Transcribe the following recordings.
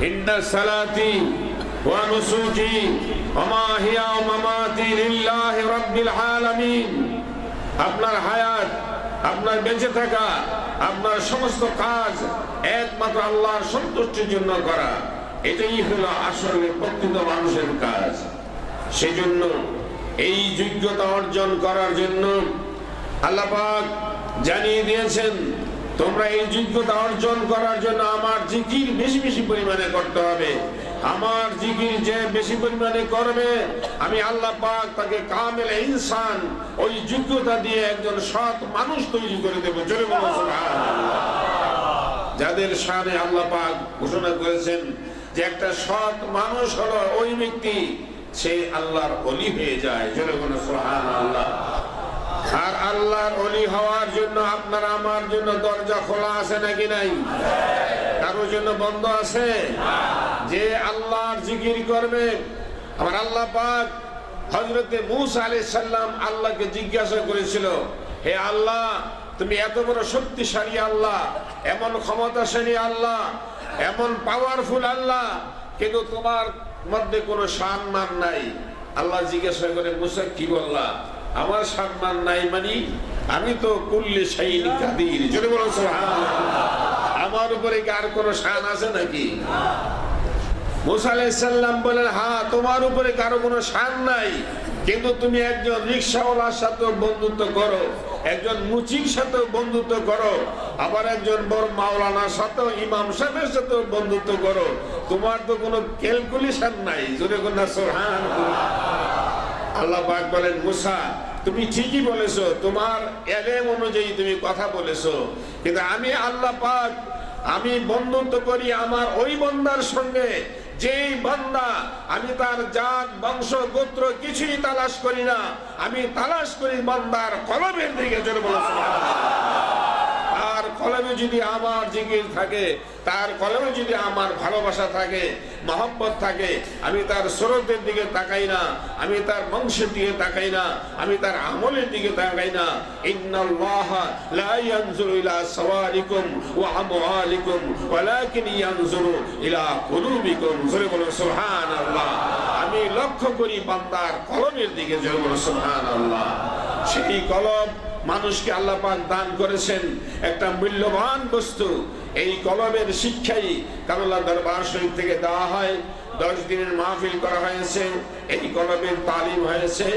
ইন্না সালাতি ওয়া নুসুকি ওয়া মাহিয়া ওয়া মামাতি লিল্লাহি রাব্বিল আলামিন। আপনার হায়াত, আপনার বেঁচে থাকা, আপনার সমস্ত কাজ একমাত্র আল্লাহর সন্তুষ্টির জন্য করা, এটাই হলো আসলে প্রকৃত মানুষের কাজ। সেজন্য এই যোগ্যতা অর্জন করার জন্য আল্লাহ পাক জানিয়ে দিয়েছেন, তোমরা এই যোগ্যতা অর্জন করার জন্য আমার জিকির বেশি বেশি পরিমাণে করতে হবে। আমার জিকির যে বেশি পরিমাণে করবে, আমি আল্লাহ পাক তাকে কামেল ইনসান, ওই যোগ্যতা দিয়ে একজন সৎ মানুষ তৈরি করে দেব। জোরে বলুন সুবহানাল্লাহ। যাদের শানে আল্লাহ পাক ঘোষণা করেছেন যে একটা সৎ মানুষ হলো ওই ব্যক্তি, সে আল্লাহর ওলি হয়ে যায়। জোরে বলুন সুবহানাল্লাহ। আর আল্লাহর ওলি হওয়ার জন্য আপনার আমার জন্য দরজা খোলা আছে নাকি নাই? কারোর জন্য বন্ধ আছে? যে আল্লাহর জিকির করবে, আমার আল্লাহ পাক হযরতে মূসা আলাইহিস সালাম আল্লাহকে জিজ্ঞাসা করেছিল, হে আল্লাহ, তুমি এত বড় শক্তিশালী আল্লাহ, এমন ক্ষমতাশালী আল্লাহ, এমন পাওয়ারফুল আল্লাহ, কিন্তু তোমার মধ্যে কোনো সম্মান নাই। আল্লাহ জিজ্ঞাসা করে, মূসা কি বললা? আমার সম্মান নাই মানে? আমি তো কুল্লি শাইইন কাদির। জোরে বলুন সুবহানাল্লাহ। আমার উপরে কি আর কোনো শান আছে নাকি? মূসা আলাইহিস সালাম বলেন, হ্যাঁ, তোমার উপরে কারো কোনো শান নাই, কিন্তু তুমি একজন রিকশাওয়ালার সাথে বন্ধুত্ব করো, একজন মুচির সাথে বন্ধুত্ব করো, আবার একজন বড় মাওলানার সাথে, ইমাম সাহেবের সাথে বন্ধুত্ব করো, তোমার তো কোনো ক্যালকুলেশন নাই। জোরে বলুন সুবহানাল্লাহ। আল্লাহ পাক বলেন, মূসা, তুমি ঠিকই বলেছো, তোমার এলেম অনুযায়ী তুমি কথা বলেছো, কিন্তু আমি আল্লাহ পাক, আমি বন্ধুত্ব করি আমার ওই বান্দার সঙ্গে, যেই বান্দা আমি তার জাত বংশ গোত্র কিছুই তালাশ করি না, আমি তালাশ করি বান্দার কলবের দিকে। জোরে বলো সুবহানাল্লাহ। তার কলবে যদি আমার জিকির থাকে, তার কলবে যদি আমার ভালোবাসা থাকে, মহব্বত থাকে, আমি তার সুরতের দিকে তাকাই না, আমি তার বংশের দিকে তাকাই না, আমি তার আমলের দিকে তাকাই না। ইন্নাল্লাহা লা ইয়ানজুরু ইলা সাওয়ারিকুম ওয়া আমওয়ালিকুম ওয়ালাকিন ইয়ানজুরু ইলা কুলুবিকুম। জোরে বলুন সুবহানাল্লাহ। আমি লক্ষ্য করি বান্দার কলবের দিকে। জোরে বলুন সুবহানাল্লাহ। সেই কলব মানুষকে আল্লাহ পাক দান করেছেন একটা মূল্যবান বস্তু। এই কলমের শিক্ষাই কারুল্লাহ দরবার শরীফ থেকে দেওয়া হয়। 10 দিনের মাহফিল করা হয়েছে, এই কলমের তালিম হয়েছে।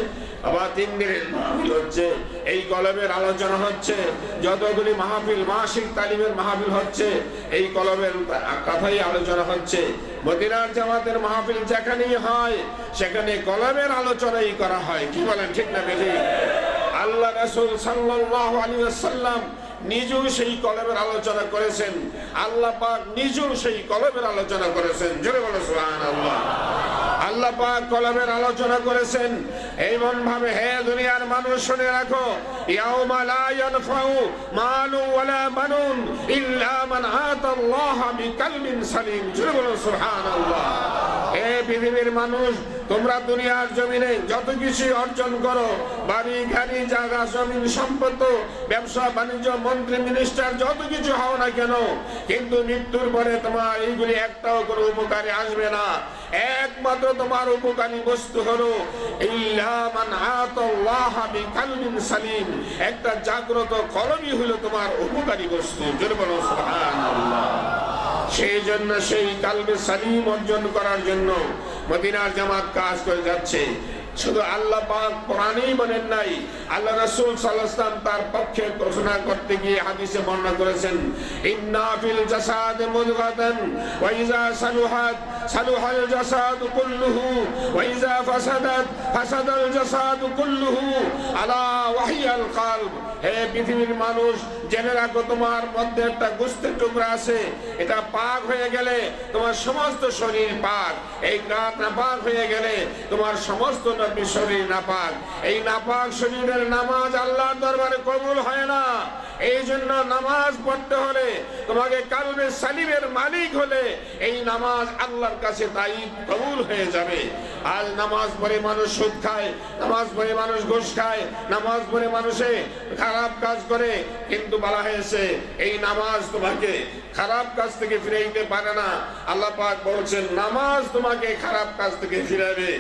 আবার 3 দিনের মাহফিল হচ্ছে, এই কলমের আলোচনা হচ্ছে। যতগুলি মাহফিল, মাসিক তালিমের মাহফিল হচ্ছে, এই কলমের কথাই আলোচনা হচ্ছে। মদিনার জামাতের মাহফিল যেখানেই হয়, সেখানে কলমের আলোচনাই করা হয়। কি বলেন, ঠিক না বেঠিক? আল্লাহ রাসূল সাল্লাল্লাহু আলাইহি ওয়াসাল্লাম নিজেও সেই কলমের আলোচনা করেছেন, আল্লাহ পাক নিজেও সেই কলমের আলোচনা করেছেন। জোরে বলো সুবহানাল্লাহ। আল্লাহ পাক কলমের আলোচনা করেছেন এমন ভাবে, হে দুনিয়ার মানুষ শুনে রাখো, ইয়াউমা লা ইয়ানফাউ মালু ওয়ালা বানুন ইল্লা মান আতাল্লাহা বিকালবিন সালিম। জোরে বলো সুবহানাল্লাহ। হে পৃথিবীর মানুষ, তোমরা দুনিয়ার জমিনে যত কিছু অর্জন করো, বাড়ি গাড়ি জায়গা জমিন সম্পদ, ব্যবসা বাণিজ্য, মন্ত্রী মিনিস্টার, যত কিছু হও না কেন, কিন্তু মৃত্যুর পরে তোমার এইগুলি একটাও কোনো উপকারে আসবে না। একমাত্র তোমার উপকারী বস্তু হলো ইল্লা মান আতাল্লাহা বিকালবিন সালিম, একটা জাগ্রত কলমই হলো তোমার উপকারী বস্তু। জোরে বলো সুবহানাল্লাহ। সেই জন্য সেই কালবে সালিম অর্জন করার জন্য মদিনার জামাত কাজ করে যাচ্ছে। শুধু আল্লাহ পাক কোরআনেই বলেন নাই, আল্লাহ রাসূল সাল্লাল্লাহু আলাইহি ওয়াসাল্লাম তার পক্ষে ঘোষণা করতে গিয়ে হাদিসে বর্ণনা করেছেন, ইন্না ফিল জাসাদি মুদগাতান ওয়া ইযা সালুহাত সালুহাল জাসাদু কুল্লুহু ওয়া ইযা ফাসাদাত ফাসাদাল জাসাদু কুল্লুহু আলা ওয়াহিয়াল কলব। হে পৃথিবীর মানুষ, জেনে রাখো, তোমার মধ্যে একটা গোশতের টুকরা আছে, এটা পাক হয়ে গেলে তোমার সমস্ত শরীর পাক। এই গাত পাক হয়ে গেলে তোমার সমস্ত আপনার শরীর নাপাক, এই নাপাক শরীরের নামাজ আল্লাহর দরবারে কবুল হয় না। এই জন্য নামাজ পড়তে হলে তোমাকে কালবে সালিমের মালিক হলে এই নামাজ আল্লাহর কাছে তাই কবুল হয়ে যাবে। আজ নামাজ পড়ে মানুষ সুদ খায়, নামাজ পড়ে মানুষ ঘুষ খায়, নামাজ পড়ে মানুষে খারাপ কাজ করে, কিন্তু বলা হয়েছে এই নামাজ তোমাকে খারাপ কাজ থেকে ফিরাইতে পারে না। আল্লাহ পাক বলছেন নামাজ তোমাকে খারাপ কাজ থেকে ফিরাবে।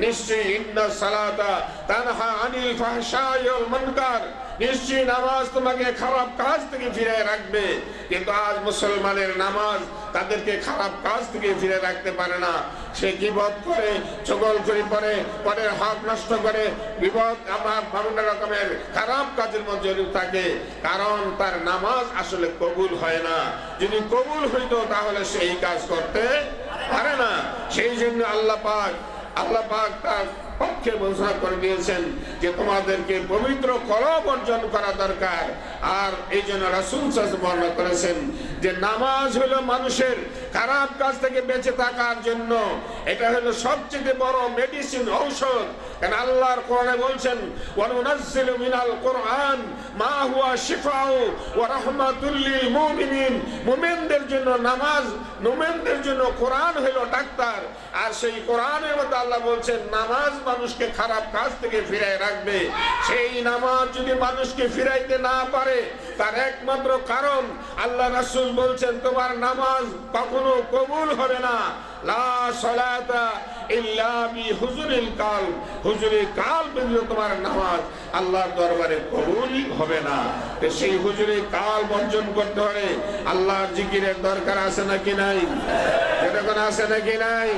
নিশ্চয়ই ইন্না সালাতা তানহা আনিল ফাহশাই ওয়াল মুনকার, নিশ্চয়ই নামাজ তোমাকে খারাপ কাজ থেকে ফিরিয়ে রাখবে। কিন্তু আজ মুসলমানের নামাজ তাদেরকে খারাপ কাজ থেকে ফিরে রাখতে পারে না। সে গীবত করে, চগলখড়ি করে, পরের হক নষ্ট করে, বিপদ আমার বিভিন্ন রকমের খারাপ কাজের মধ্যে জড়িত থাকে, কারণ তার নামাজ আসলে কবুল হয় না। যদি কবুল হইতো তাহলে সেই কাজ করতে পারে না। সেই জন্য আল্লাহ পাক তার পক্ষে ঘোষণা করে দিয়েছেন যে তোমাদেরকে পবিত্র কলব অর্জন করা দরকার। আর এই জন্য রাসূল সাল্লাল্লাহু আলাইহি ওয়াসাল্লাম বর্ণনা করেছেন যে নামাজ হলো মানুষের খারাপ কাজ থেকে বেঁচে থাকার জন্য, এটা হলো সবচেয়ে বড় মেডিসিন, ঔষধ। কারণ আল্লাহর কোরআনে বলছেন ওয়া নুনাজ্জিলু মিনাল কোরআন মা হুয়া শিফাউ ওয়া রাহমাতুল লিল মুমিনিন, মুমিনদের জন্য নামাজ, মুমিনদের জন্য কোরআন হলো ডাক্তার। আর সেই কোরআনের মধ্যে আল্লাহ বলছেন নামাজ মানুষকে খারাপ কাজ থেকে ফিরায় রাখবে। সেই নামাজ যদি মানুষকে ফিরাইতে না পারে তার একমাত্র কারণ আল্লাহ রাসূল বলছেন তোমার নামাজ কখনো কবুল হবে না। লা সালাতা ইল্লা বিহুজুরিল কালব, হুজুরি কালব তোমার নামাজ আল্লাহর দরবারে কবুলই হবে না। তো সেই হুজুরি কালব অর্জন করতে হলে আল্লাহর জিকিরের দরকার আছে নাকি নাই? এটা কোন আছে নাকি নাই?